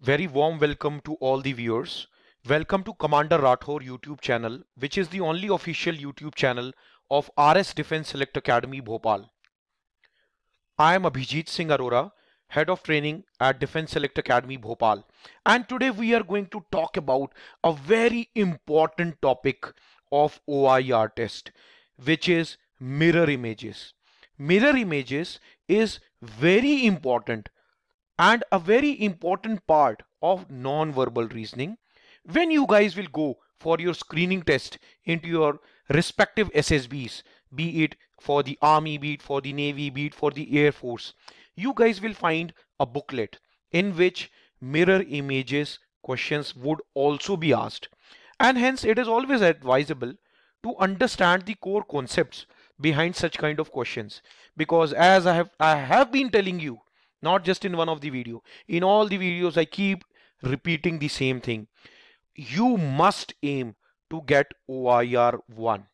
Very warm welcome to all the viewers. Welcome to Commander Rathore YouTube channel, which is the only official YouTube channel of RS Defense Select Academy Bhopal. I am Abhijit Singh Arora, Head of Training at Defense Select Academy Bhopal. And today we are going to talk about a very important topic of OIR test, which is mirror images. Mirror images is very important and a very important part of non-verbal reasoning when you guys will go for your screening test into your respective SSBs, be it for the Army, be it for the Navy, be it for the Air Force. You guys will find a booklet in which mirror images questions would also be asked, and hence it is always advisable to understand the core concepts behind such kind of questions, because as I have been telling you, not just in one of the video, in all the videos I keep repeating the same thing. You must aim to get OIR 1.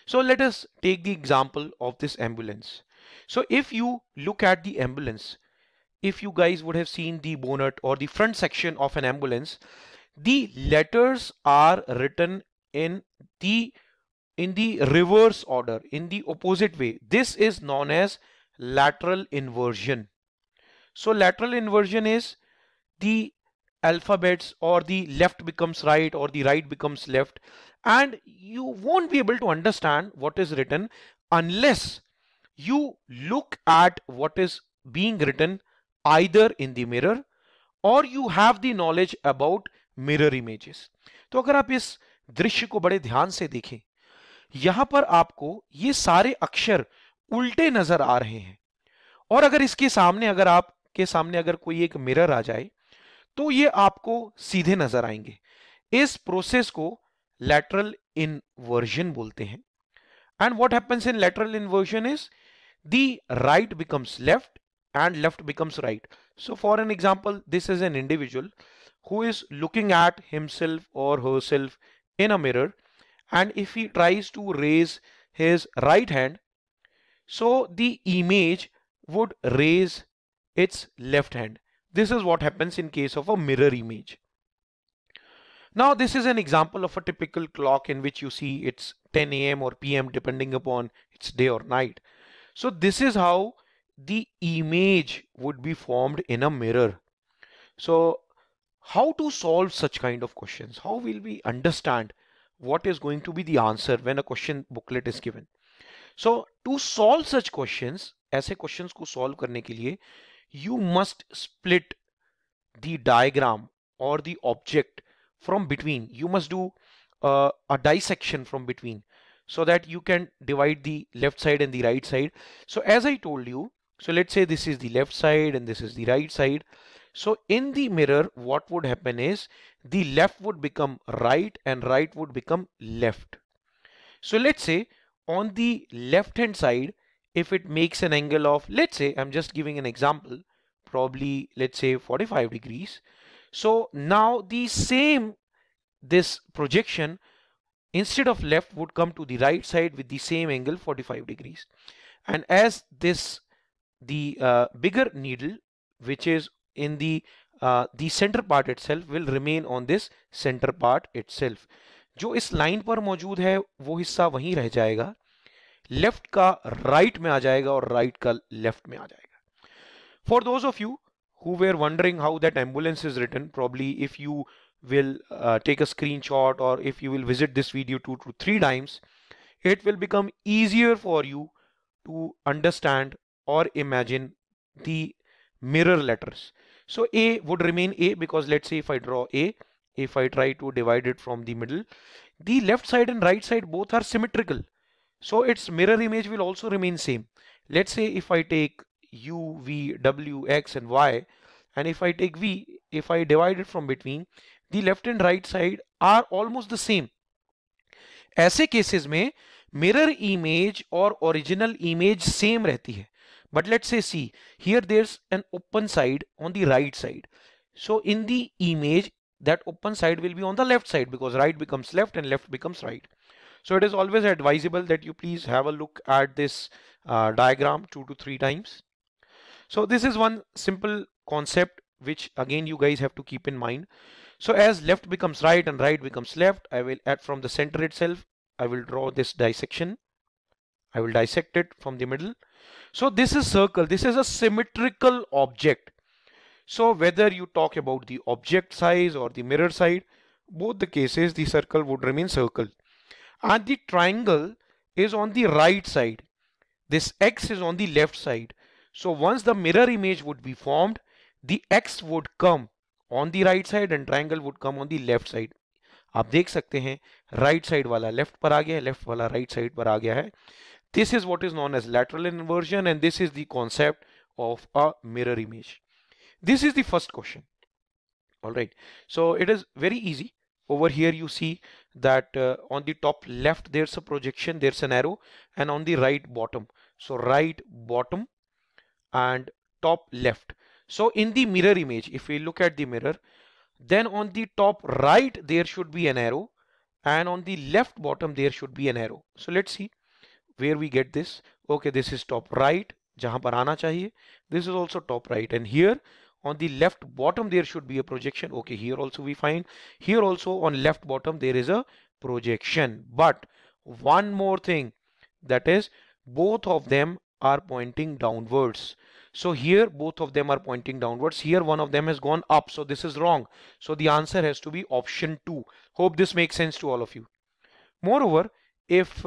So let us take the example of this ambulance. So if you look at the ambulance, if you guys would have seen the bonnet or the front section of an ambulance, the letters are written in the reverse order, in the opposite way. This is known as lateral inversion. So lateral inversion is the alphabets, or the left becomes right or the right becomes left, and you won't be able to understand what is written unless you look at what is being written either in the mirror or you have the knowledge about mirror images. तो अगर आप इस दृश्य को बड़े ध्यान से देखें, यहां पर आपको ये सारे अक्षर उल्टे नजर आ रहे हैं, और अगर इसके सामने आपके सामने अगर कोई एक मिरर आ जाए तो ये आपको सीधे नजर आएंगे। इस प्रोसेस को लैटरल इन्वर्जन बोलते हैं। And what happens in lateral inversion is the right becomes left and left becomes right. So for an example, this is an individual who is looking at himself or herself in a mirror, and if he tries to raise his right hand, so the image would raise its left hand. This is what happens in case of a mirror image. Now this is an example of a typical clock in which you see it's 10 a.m. or p.m. depending upon its day or night. So this is how the image would be formed in a mirror. So how to solve such kind of questions? How will we understand what is going to be the answer when a question booklet is given? So to solve such questions, ऐसे questions को solve करने के लिए you must split the diagram or the object from between. You must do a dissection from between so that you can divide the left side and the right side. So as I told you, so let's say this is the left side and this is the right side. So in the mirror, what would happen is the left would become right and right would become left. So let's say on the left hand side, if it makes an angle of, let's say, I'm just giving an example, probably let's say 45 degrees. So now the same, this projection instead of left would come to the right side with the same angle 45 degrees. And as this, the bigger needle, which is in the center part itself, will remain on this center part itself. जो इस line पर मौजूद है वो हिस्सा वहीं रह जाएगा, लेफ्ट का राइट में आ जाएगा और राइट का लेफ्ट में आ जाएगा. For those of you who were wondering how that ambulance is written, probably if you will take a screenshot or if you will visit this video 2 to 3 times, it will become easier for you to understand or imagine the mirror letters. So A would remain A, because let's say if I draw A, if I try to divide it from the middle, the left side and right side both are symmetrical. So its mirror image will also remain same. Let's say if I take U, V, W, X and Y, and if I take V, if I divide it from between, the left and right side are almost the same. ऐसे cases में mirror image और original image same रहती है. But let's say see, here there's an open side on the right side. So in the image, that open side will be on the left side, because right becomes left and left becomes right. So it is always advisable that you please have a look at this diagram 2 to 3 times. So this is one simple concept which again you guys have to keep in mind. So as left becomes right and right becomes left, I will add from the center itself, I will draw this dissection. I will dissect it from the middle. So this is circle. This is a symmetrical object. So whether you talk about the object size or the mirror side, both the cases the circle would remain circle. And the triangle is on the right side. This X is on the left side. So once the mirror image would be formed, the X would come on the right side and triangle would come on the left side. आप देख सकते हैं right side वाला left पर आ गया है, left वाला right side पर आ गया है. This is what is known as lateral inversion, and this is the concept of a mirror image. This is the first question. All right, so it is very easy. Over here you see that on the top left there's a projection, there's an arrow, and on the right bottom. So right bottom and top left. So in the mirror image, if we look at the mirror, then on the top right there should be an arrow, and on the left bottom there should be an arrow. So let's see where we get this. Okay, this is top right, जहां पर आना चाहिए. This is also top right, and here on the left bottom there should be a projection. Okay, here also we find, here also on left bottom there is a projection. But one more thing, that is both of them are pointing downwards. So here both of them are pointing downwards. Here one of them has gone up, so this is wrong. So the answer has to be option 2. Hope this makes sense to all of you. Moreover, if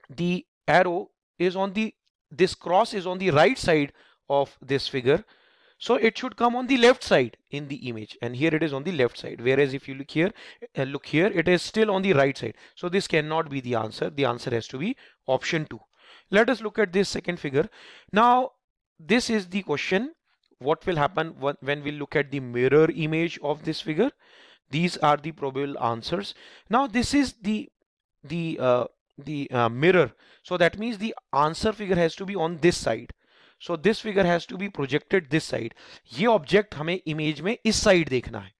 the arrow is on the, this cross is on the right side of this figure, so it should come on the left side in the image, and here it is on the left side. Whereas if you look here, it is still on the right side. So this cannot be the answer. The answer has to be option 2. Let us look at this second figure. Now this is the question. What will happen when we look at the mirror image of this figure? These are the probable answers. Now this is the mirror. So that means the answer figure has to be on this side. So this figure has to be projected this side. ये object हमें image में इस side देखना है.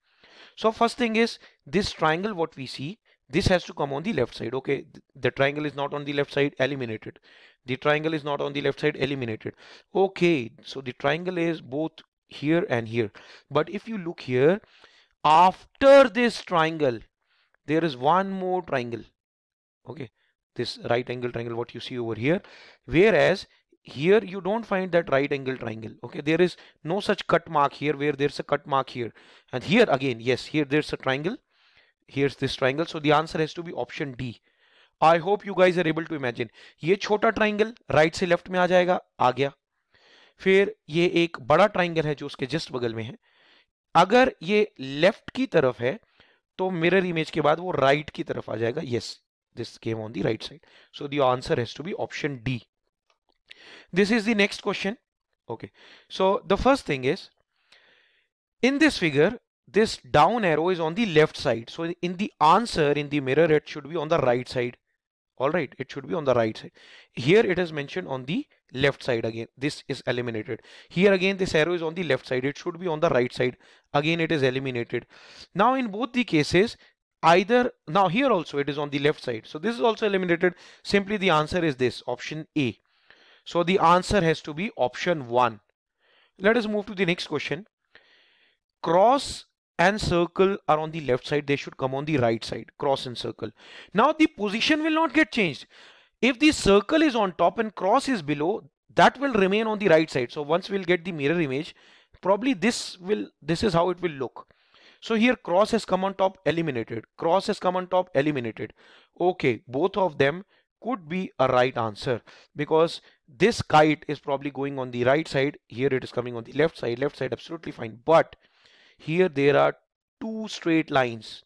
So first thing is this triangle what we see, this has to come on the left side. Okay, the triangle is not on the left side, eliminated. The triangle is not on the left side, eliminated. Okay, so the triangle is both here and here. But if you look here, after this triangle, there is one more triangle. Okay, this right angle triangle what you see over here. Whereas here you don't find that right angle triangle. Okay, there is no such cut mark here where there's a cut mark here. And here again, yes, here there's a triangle. Here's this triangle. So the answer has to be option D. I hope you guys are able to imagine. ये छोटा triangle right से left में आ जाएगा, आ गया. फिर ये एक बड़ा triangle है जो उसके just बगल में है. अगर ये left की तरफ है तो mirror image के बाद वो right की तरफ आ जाएगा. Yes, this came on the right side. So the answer has to be option D. This is the next question. Okay, so the first thing is, in this figure, this down arrow is on the left side. So in the answer, in the mirror, it should be on the right side. All right, it should be on the right side. Here it is mentioned on the left side again. This is eliminated. Here again, this arrow is on the left side. It should be on the right side. Again, it is eliminated. Now in both the cases, either, now here also it is on the left side. So this is also eliminated. Simply the answer is this, option A. So the answer has to be option 1. Let us move to the next question. Cross and circle are on the left side. They should come on the right side. Cross and circle. Now the position will not get changed. If the circle is on top and cross is below, that will remain on the right side. So once we'll get the mirror image, probably this is how it will look. So here cross has come on top, eliminated. Cross has come on top, eliminated. Okay, both of them could be a right answer because this kite is probably going on the right side. Here it is coming on the left side. Left side, absolutely fine. But here there are two straight lines.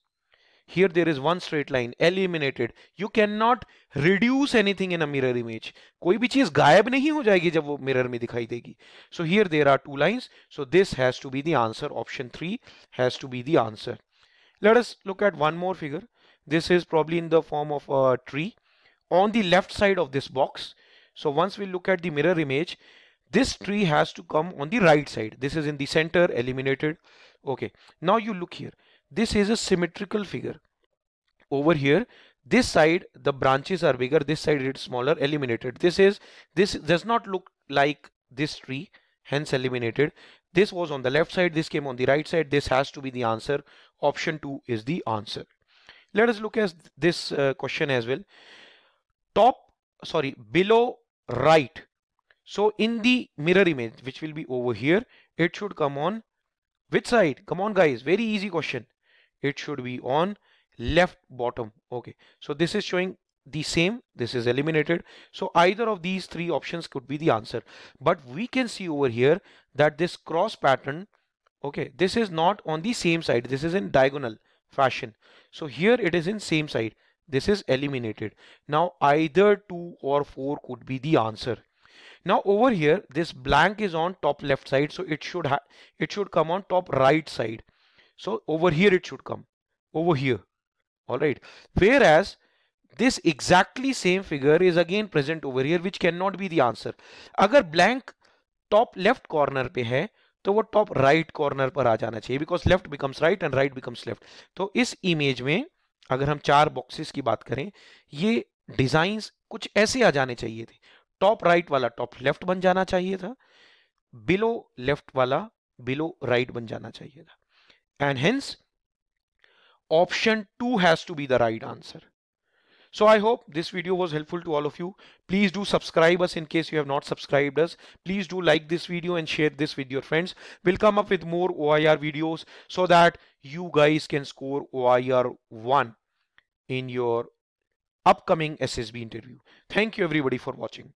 Here there is one straight line, eliminated. You cannot reduce anything in a mirror image. कोई भी चीज गायब नहीं हो जाएगी जब वो mirror में दिखाई देगी. So here there are two lines. So this has to be the answer. Option 3 has to be the answer. Let us look at one more figure. This is probably in the form of a tree on the left side of this box. So once we look at the mirror image, this tree has to come on the right side. This is in the center, eliminated. Okay, now you look here. This is a symmetrical figure. Over here, this side the branches are bigger, this side it's smaller, eliminated. This does not look like this tree, hence eliminated. This was on the left side, this came on the right side. This has to be the answer. Option 2 is the answer. Let us look at this question as well. Below right. So in the mirror image, which will be over here, it should come on which side? Come on guys, very easy question. It should be on left bottom. Okay, so this is showing the same, this is eliminated. So either of these three options could be the answer. But we can see over here that this cross pattern, okay, this is not on the same side, this is in diagonal fashion. So here it is in same side, this is eliminated. Now either 2 or 4 could be the answer. Now over here, this blank is on top left side, so it should come on top right side. So over here it should come over here. All right. Whereas this exactly same figure is again present over here, which cannot be the answer. अगर blank top left corner पे है तो वो top right corner पर आ जाना चाहिए, because left becomes right and right becomes left. तो इस image में अगर हम 4 boxes की बात करें, ये डिजाइन्स कुछ ऐसे आ जाने चाहिए थे. टॉप राइट वाला टॉप लेफ्ट बन जाना चाहिए था, बिलो लेफ्ट वाला बिलो राइट बन जाना चाहिए था. And hence option 2 has to be the right answer. So I hope this video was helpful to all of you. Please do subscribe us in case you have not subscribed us. Please do like this video and share this with your friends. We'll come up with more OIR videos so that you guys can score OIR 1 in your upcoming SSB interview. Thank you everybody for watching.